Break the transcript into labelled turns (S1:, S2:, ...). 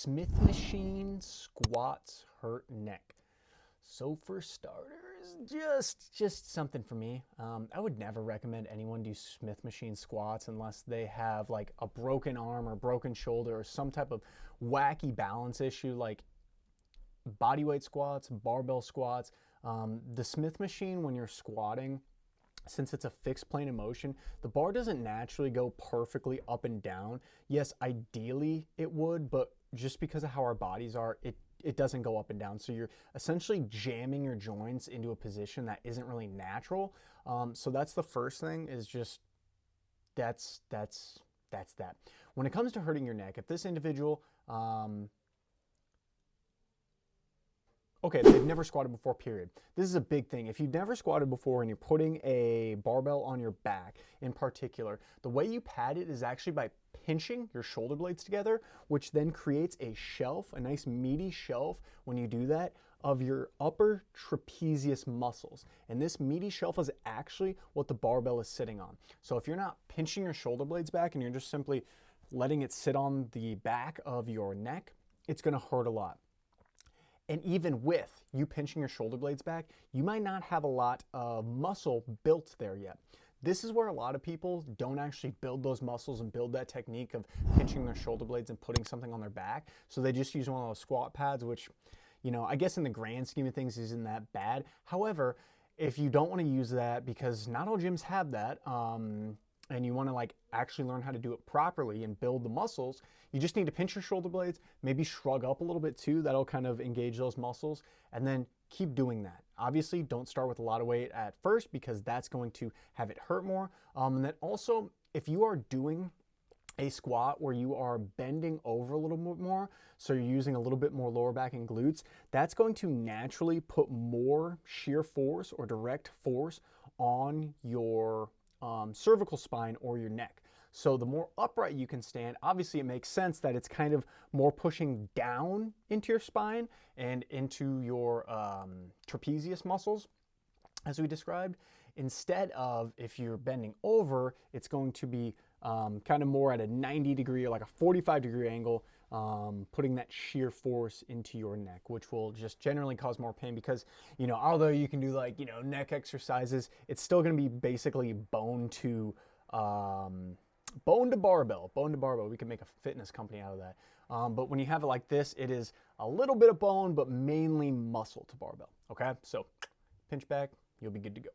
S1: Smith machine squats hurt neck. So for starters, just something for me. I would never recommend anyone do Smith machine squats unless they have like a broken arm or broken shoulder or some type of wacky balance issue like bodyweight squats, barbell squats. The Smith machine, when you're squatting, since it's a fixed plane of motion, the bar doesn't naturally go perfectly up and down. Yes, ideally it would, but just because of how our bodies are, it doesn't go up and down. So you're essentially jamming your joints into a position that isn't really natural. So that's the first thing, is just that's that. When it comes to hurting your neck, if this individual okay, they've never squatted before, period. This is a big thing. If you've never squatted before and you're putting a barbell on your back in particular, the way you pad it is actually by pinching your shoulder blades together, which then creates a shelf, a nice meaty shelf when you do that, of your upper trapezius muscles. And this meaty shelf is actually what the barbell is sitting on. So if you're not pinching your shoulder blades back and you're just simply letting it sit on the back of your neck, it's gonna hurt a lot. And even with you pinching your shoulder blades back, you might not have a lot of muscle built there yet. This is where a lot of people don't actually build those muscles and build that technique of pinching their shoulder blades and putting something on their back. So they just use one of those squat pads, which, you know, I guess in the grand scheme of things isn't that bad. However, if you don't want to use that, because not all gyms have that, and you want to like actually learn how to do it properly and build the muscles, you just need to pinch your shoulder blades, maybe shrug up a little bit too. That'll kind of engage those muscles, and then keep doing that. Obviously, don't start with a lot of weight at first because that's going to have it hurt more. And then also, if you are doing a squat where you are bending over a little bit more, so you're using a little bit more lower back and glutes, that's going to naturally put more shear force or direct force on your cervical spine or your neck. So the more upright you can stand, obviously it makes sense that it's kind of more pushing down into your spine and into your trapezius muscles, as we described. Instead of, if you're bending over, it's going to be kind of more at a 90 degree or like a 45-degree angle, putting that shear force into your neck, which will just generally cause more pain because, you know, although you can do like, you know, neck exercises, it's still going to be basically bone to barbell. We can make a fitness company out of that. But when you have it like this, it is a little bit of bone, but mainly muscle to barbell. Okay, so pinch back, you'll be good to go.